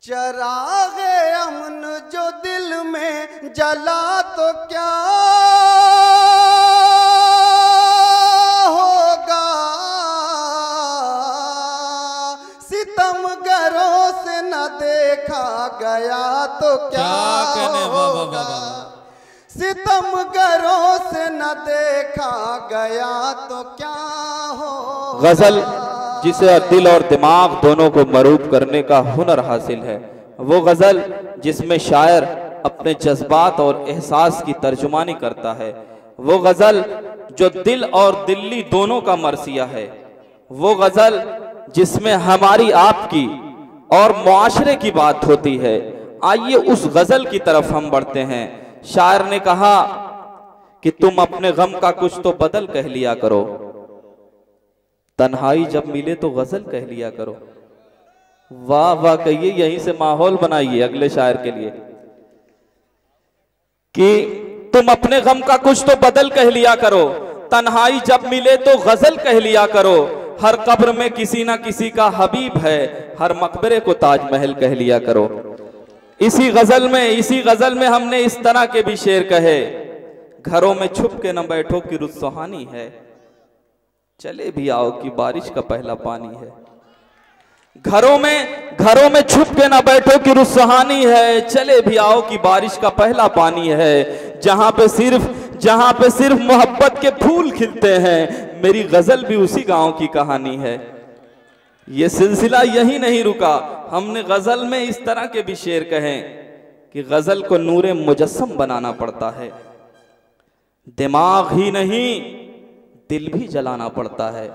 चरागे अमन जो दिल में जला तो क्या होगा, सितमगरों से न देखा गया तो क्या होगा, सितमगरों से न देखा गया तो क्या होगा। गजल जिसे दिल और दिमाग दोनों को मरूब करने का हुनर हासिल है, वो गजल जिसमें शायर अपने जज्बात और एहसास की तर्जुमानी करता है, वो गजल जो दिल और दिल्ली दोनों का मरसिया है, वो गजल जिसमें हमारी आपकी और मुआशरे की बात होती है। आइए उस गजल की तरफ हम बढ़ते हैं। शायर ने कहा कि तुम अपने गम का कुछ तो बदल कह लिया करो, तन्हाई जब मिले तो गजल कह लिया करो। वाह वाह कहिए, यहीं से माहौल बनाइए अगले शायर के लिए कि तुम अपने गम का कुछ तो बदल कह लिया करो, तन्हाई जब मिले तो गजल कह लिया करो। हर कब्र में किसी ना किसी का हबीब है, हर मकबरे को ताजमहल कह लिया करो। इसी गजल में हमने इस तरह के भी शेर कहे, घरों में छुप के न बैठो कि रुत सुहानी है, चले भी आओ कि बारिश का पहला पानी है। घरों में छुप के ना बैठो कि रुत सुहानी है, चले भी आओ कि बारिश का पहला पानी है। जहां पे सिर्फ मोहब्बत के फूल खिलते हैं, मेरी गजल भी उसी गांव की कहानी है। ये सिलसिला यही नहीं रुका, हमने गजल में इस तरह के भी शेर कहे कि गजल को नूरे मुजस्सम बनाना पड़ता है, दिमाग ही नहीं दिल भी जलाना पड़ता है।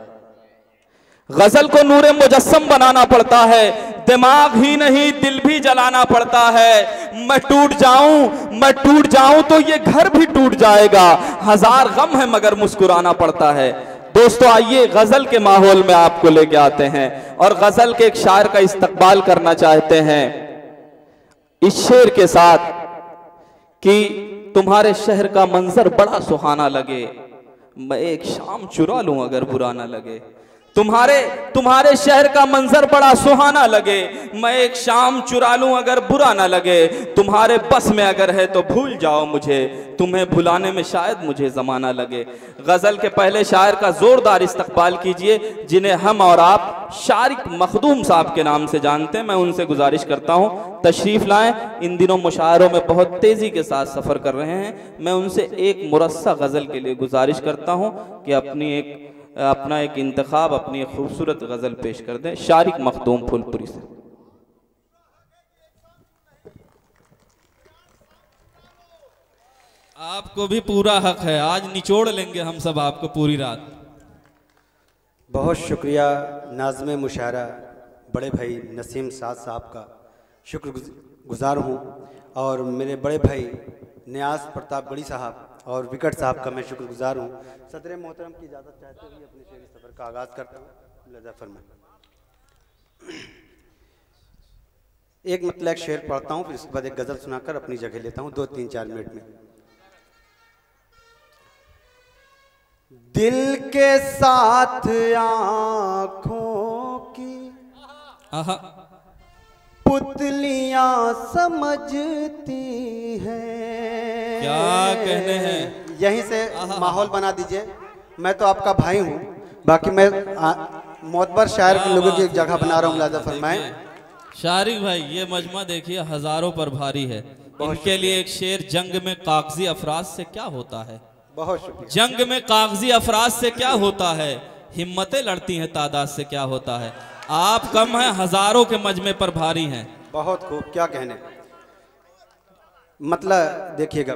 गजल को नूरे मुजस्सम बनाना पड़ता है, दिमाग ही नहीं दिल भी जलाना पड़ता है। मैं टूट जाऊं तो ये घर भी टूट जाएगा, हजार गम है मगर मुस्कुराना पड़ता है। दोस्तों आइए गजल के माहौल में आपको लेके आते हैं और गजल के एक शायर का इस्तकबाल करना चाहते हैं इस शेर के साथ कि तुम्हारे शहर का मंजर बड़ा सुहाना लगे, मैं एक शाम चुरा लूं अगर बुरा ना लगे। तुम्हारे शहर का मंजर बड़ा सुहाना लगे, मैं एक शाम चुरा लूं अगर बुरा ना लगे। तुम्हारे बस में अगर है तो भूल जाओ मुझे, तुम्हें भुलाने में शायद मुझे जमाना लगे। गजल के पहले शायर का जोरदार इस्तकबाल कीजिए, जिन्हें हम और आप शारिक मखदूम साहब के नाम से जानते हैं। मैं उनसे गुजारिश करता हूं तशरीफ लाएं, इन दिनों मुशायरों में बहुत तेजी के साथ सफर कर रहे हैं। मैं उनसे एक मुरस्सा गजल के लिए गुजारिश करता हूं कि अपना एक इंतखाब, अपनी एक खूबसूरत गजल पेश कर दें। शारिक मखदूम फूलपुरी से। आपको भी पूरा हक है, आज निचोड़ लेंगे हम सब आपको पूरी रात। बहुत शुक्रिया नाज़िम मुशायरा बड़े भाई नसीम साद साहब का शुक्रगुजार हूँ, और मेरे बड़े भाई नियाज प्रताप गढ़ी साहब और विकट साहब का मैं शुक्रगुजार हूँ। सदर मोहतरम की इजाज़त चाहते हुए अपने शेरी सफ़र का आगाज़ करता हूँ। लिहाज़ा फरमाएं। एक मतलब शेर पढ़ता हूँ, फिर इसके बाद एक गज़ल सुनाकर अपनी जगह लेता हूँ 2-3-4 मिनट में। दिल के साथ आँखों की पुतलियां समझती हैं। क्या कहने हैं, यहीं से माहौल बना दीजिए। मैं तो आपका भाई हूँ, बाकी मैं मोतबर शायर के लोगों की एक जगह बना रहा हूँ। लिहाज़ा फरमाएं। शारिक भाई ये मजमा देखिए हजारों पर भारी है, इनके लिए एक शेर, जंग में कागजी अफराज से क्या होता है। बहुत शुक्रिया। जंग में कागजी अफराज से क्या होता है, हिम्मतें लड़ती हैं तादाद से क्या होता है। आप कम हैं, हजारों के मजमे पर भारी हैं। बहुत खूब, क्या कहने। मतलब देखिएगा,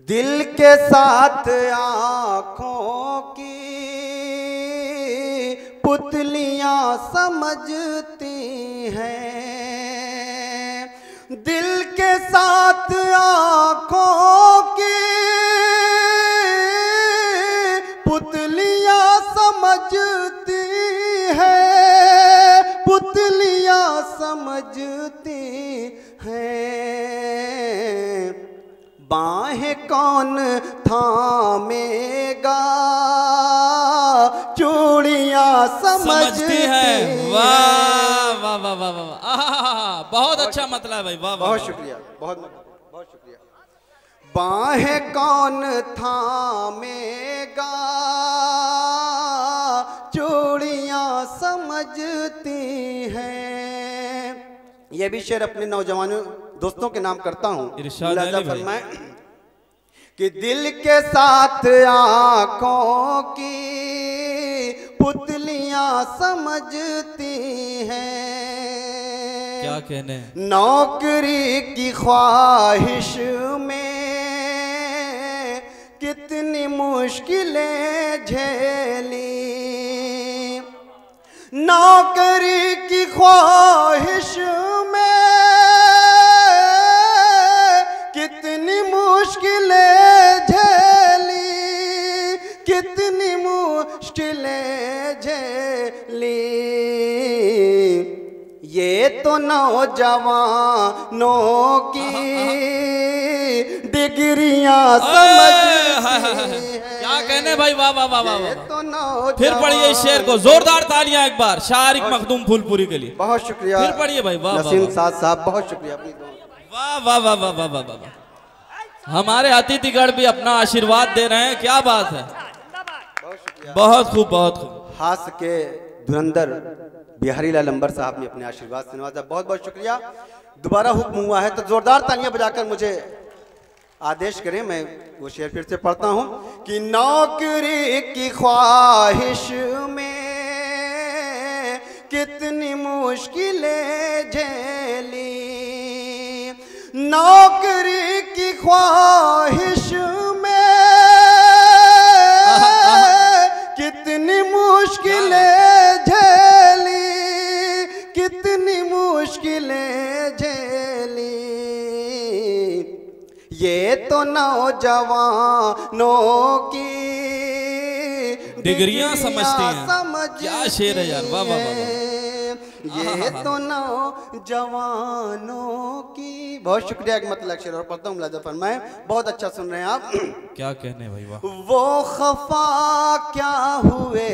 दिल के साथ आँखों की पुतलियां समझती हैं, दिल के साथ आँखों की पुतलियां समझती हैं, पुतलियां समझती हैं। बाहें कौन थामेगा, चूड़ियां समझती हैं। वाह वाह वाह वाह वाह बहुत अच्छा मतलब है भाई, वाह वाह, बहुत शुक्रिया, बहुत शुक्रिया। बाहें कौन थामेगा, चूड़ियां समझती हैं। ये भी शेर अपने नौजवानों दोस्तों के नाम करता हूँ। इरशाद अली भाई। फरमाए कि दिल के साथ आंखों की पुतलियां समझती हैं। क्या कहने, नौकरी की ख्वाहिश में कितनी मुश्किलें झेली, नौकरी की ख्वाहिश में कितनी मुश्किलें झेली, कितनी मुश्किलें झेली। ये तो नौजवानों की डिग्रियां समझती हैं। क्या कहने भाई, वाह वाह वाह वाह ये वाह। तो नौजवान। फिर पढ़िए इस शेर को, जोरदार तालियां एक बार शारिक मखदूम फूलपुरी के लिए। बहुत शुक्रिया। फिर पढ़िए भाई, वाह वाह नसीम वाह। साहब बहुत शुक्रिया। वाह वाह वाह वाह वाह वाह वाह। हमारे अतिथिगण भी अपना आशीर्वाद दे रहे हैं, क्या बात है, बहुत खूब बहुत खूब। हास्य के धुरंधर बिहारी लाल अंबर साहब ने अपने आशीर्वाद से नवाजा, बहुत बहुत शुक्रिया। दोबारा हुक्म हुआ है तो जोरदार तालियां बजाकर मुझे आदेश करें। मैं वो शेर फिर से पढ़ता हूं कि नौकरी की ख्वाहिश में कितनी मुश्किलें झेली, नौकरी की ख्वाहिश में कितनी मुश्किलें झेली, कितनी मुश्किलें झेली। ये तो नौजवानों की डिग्रियां समझती हैं। क्या शेर है यार, वाह वाह वाह। ये तो नौजवानों की। बहुत शुक्रिया। एक मतलब शेर और पढ़ता हूँ, मुलाजा फरमाए। बहुत अच्छा सुन रहे हैं आप। क्या कहने भाई, वाह। वो खफा क्या हुए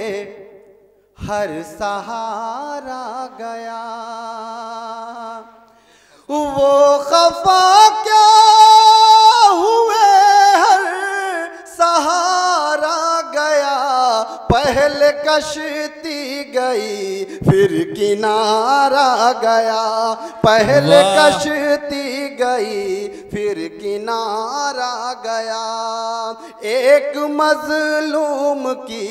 हर सहारा गया, वो खफा क्या हुए हर सहारा गया। पहले कश्ती गई फिर किनारा गया, पहले कश्ती गई फिर किनारा गया। एक मजलूम की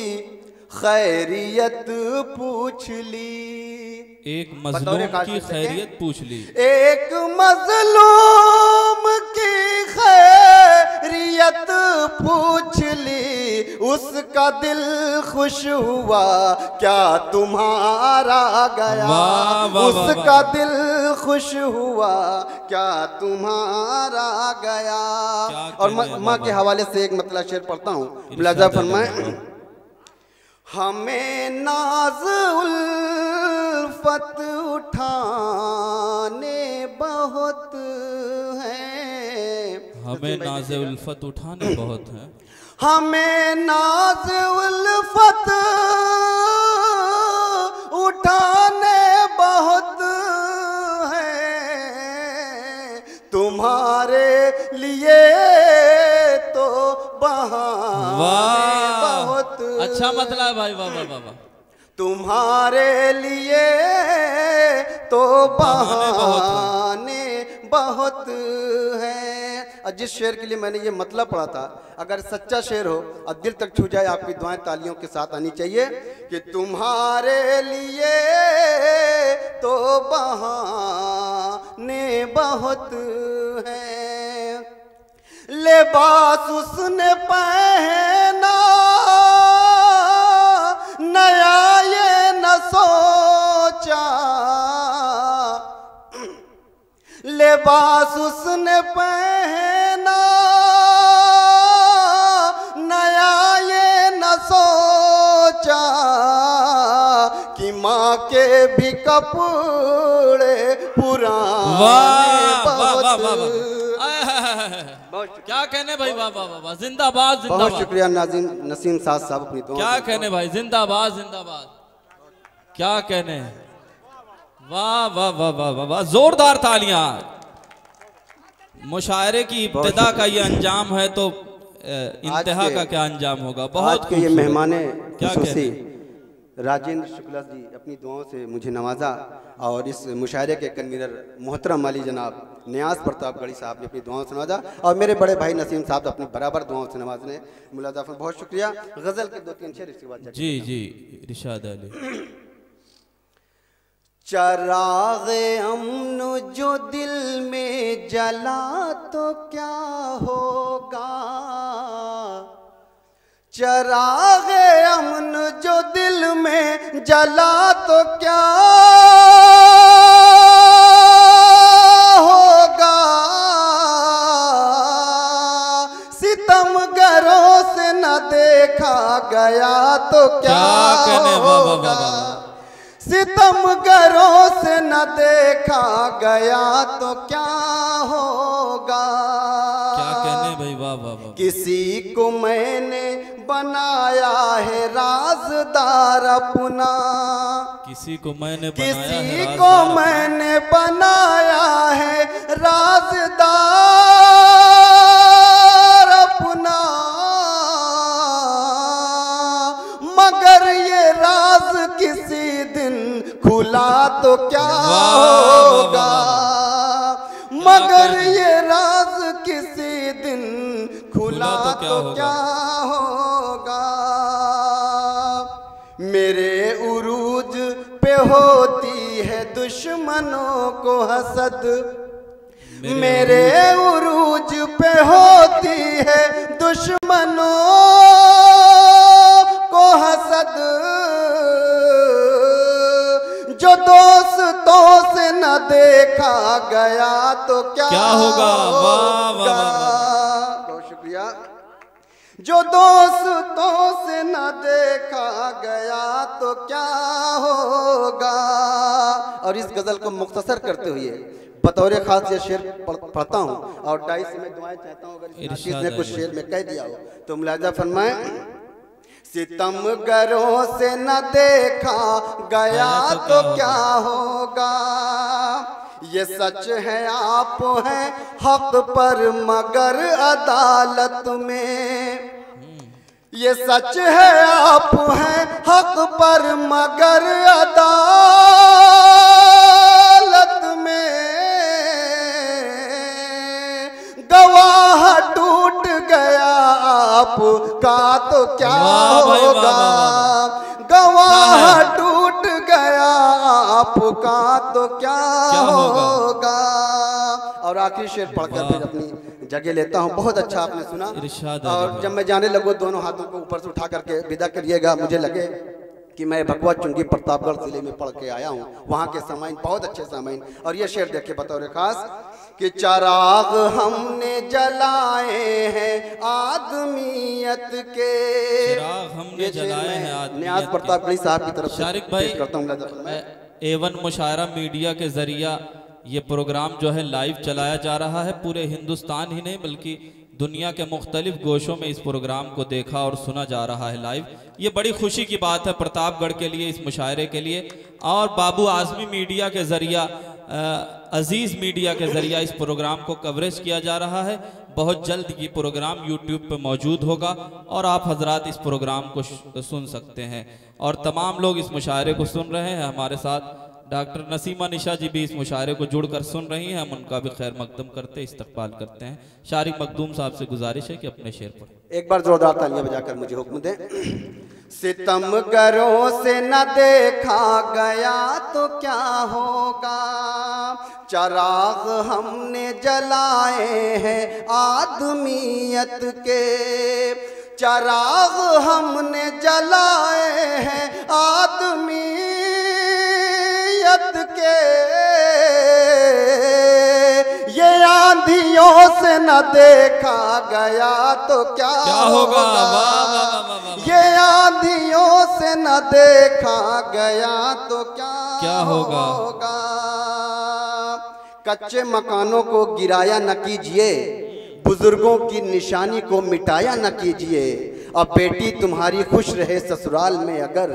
खैरियत पूछ ली, एक मजलूम की खैरियत पूछ ली। एक मजलूम की खैरियत पूछ ली, उसका दिल खुश हुआ क्या तुम्हारा गया। वाह, वाह, उसका वाह। दिल खुश हुआ क्या तुम्हारा गया। और माँ के हवाले से एक मतलब शेर पढ़ता हूँ, मुलाजा फरमाए। हमें नाज उल्फत उठाने बहुत हैं, हमें नाज उल्फत उठाने बहुत हैं। हमें नाज उल्फत उठाने बहुत हैं, तुम्हारे लिए तो बहाने बहुत। अच्छा मतलब भाई, वाह वाह वाह वाह। तुम्हारे लिए तो बहाने बहुत हैं। और जिस शेर के लिए मैंने ये मतलब पढ़ा था, अगर सच्चा शेर हो और दिल तक छू जाए, आपकी दुआएं तालियों के साथ आनी चाहिए कि तुम्हारे लिए तो बहाने बहुत हैं। लिबास उसने पहना नया ये न सोचा, लिबास उसने पहना नया ये न सोचा कि माँ के भी कपड़े पुराने बहुत। क्या कहने भाई, वाह वाह वाह, जिंदाबाद जिंदाबाद। बहुत शुक्रिया नसीम साहब अपनी दुआ। क्या कहने भाई, जिंदाबाद जिंदाबाद। क्या कहने, वाह वाह वाह वाह वाह वाह, जोरदार तालियां। मुशायरे की इब्तिदा का ये अंजाम है तो इंतहा का क्या अंजाम होगा। बहुत के ये मेहमाने क्या खुसूसी राजेंद्र शुक्ला जी अपनी दुआओं से मुझे नवाजा और इस मुशायरे के कन्वीनर मोहतरम अली जनाब नियाज प्रतापगढ़ी साहब ने अपनी दुआओं से नवाजा और मेरे बड़े भाई नसीम साहब अपनी बराबर दुआओं से नवाजने मुलाजा। बहुत शुक्रिया। गजल के 2-3 शेर इसके बाद जी जी इरशाद अली। चराग़े अमन जो दिल में जला तो क्या होगा, चराग़े अमन जो दिल में जला तो क्या होगा, सितमगरों से न देखा गया तो क्या होगा, सितमगरों से न देखा गया तो क्या होगा। क्या कहने भाई, वाह वाह वाह। किसी को मैंने बनाया है राज़दार अपना, किसी को मैंने बनाया है राज़दार अपना, मगर ये राज किसी दिन खुला तो क्या होगा, मगर ये राज किसी दिन खुला तो क्या होगा। मेरे उरूज पे होती है दुश्मनों को हसद, मेरे उरूज पे होती है दुश्मनों को हसद, जो दोस्तों से न देखा गया तो क्या होगा। वाह वाह वाह, बहुत शुक्रिया। जो दोस्तों से न देखा गया तो क्या होगा। और इस गजल को मुख्तसर करते हुए बतौर खास ये शेर पढ़ता हूँ और 2.5 में दुआएं चाहता हूँ। अगर इसने कुछ शेर में कह दिया हो तो मुलाजा फरमाए। सितमगरों से न देखा गया तो क्या होगा, ये सच है आप हैं हक पर मगर अदालत में, ये सच है आप हैं हक पर मगर अदालत में, गवाह टूट गया आपका तो क्या होगा, गवाह टूट गया आपका तो क्या होगा। और आखिरी शेर पढ़कर फिर अपनी जगह लेता हूँ। बहुत अच्छा आपने सुना और जब मैं जाने लगूँ दोनों हाथों को ऊपर से उठा करके विदा करिएगा। मुझे लगे कि मैं भगवा चुंगी प्रतापगढ़ जिले में पढ़ के आया हूँ, वहाँ के सामाइन बहुत अच्छे सामाइन। और ये शेर देखे बतौर खास कि चराग हमने जलाए हैं आदमियत के, चिराग हमने जलाए हैं आदमियत नियाज प्रतापगढ़ी साहब की तरफ से शारिक भाई करता हूँ। A1 मुशायरा मीडिया के जरिया ये प्रोग्राम जो है लाइव चलाया जा रहा है। पूरे हिंदुस्तान ही नहीं बल्कि दुनिया के मुख्तलिफ गोशों में इस प्रोग्राम को देखा और सुना जा रहा है लाइव। ये बड़ी खुशी की बात है प्रतापगढ़ के लिए, इस मुशायरे के लिए। और बाबू आज़मी मीडिया के ज़रिया, अजीज़ मीडिया के ज़रिया इस प्रोग्राम को कवरेज किया जा रहा है। बहुत जल्द ये प्रोग्राम यूट्यूब पे मौजूद होगा और आप हजरात इस प्रोग्राम को सुन सकते हैं। और तमाम लोग इस मुशायरे को सुन रहे हैं। हमारे साथ डॉक्टर नसीमा निशा जी भी इस मुशायरे को जुड़कर सुन रही हैं। हम उनका भी खैर मकदम करते इस्तकबाल करते हैं। शारिक मखदूम साहब से गुजारिश है कि अपने शेर पढ़ें। एक बार जोरदार तालियां बजाकर मुझे हुक्म दें। सितमगरों से न देखा गया तो क्या होगा, चराग हमने जलाए हैं आदमियत के, चराग हमने जलाए हैं आदमियत के, ये आंधियों से न देखा गया तो क्या होगा, ये आंधियों से न देखा गया तो क्या होगा। कच्चे मकानों को गिराया न कीजिए, बुजुर्गों की निशानी को मिटाया न कीजिए, अब बेटी तुम्हारी खुश रहे ससुराल में, अगर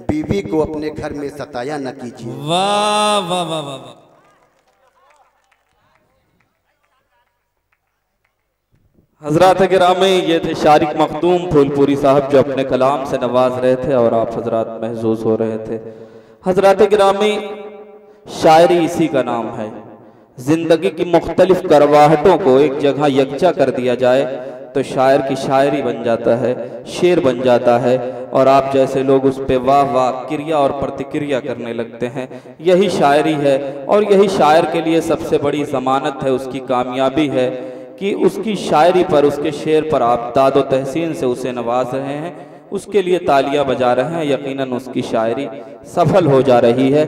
बीवी को अपने घर में सताया न कीजिए। वाह वाह वाह वाह वाह। हजरात गिरामी, ये थे शारिक मखदूम फूलपुरी साहब जो अपने कलाम से नवाज रहे थे और आप हजरात महसूस हो रहे थे। हजरात गिरामी, शायरी इसी का नाम है। जिंदगी की मुख्तलिफ करवाहटों को एक जगह यकजा कर दिया जाए तो शायर की शायरी बन जाता है, शेर बन जाता है, और आप जैसे लोग उस पे वाह वाह क्रिया और प्रतिक्रिया करने लगते हैं। यही शायरी है, और यही शायर के लिए सबसे बड़ी ज़मानत है, उसकी कामयाबी है कि उसकी शायरी पर, उसके शेर पर आप दादो तहसीन से उसे नवाज रहे हैं, उसके लिए तालियां बजा रहे हैं। यकीनन उसकी शायरी सफल हो जा रही है।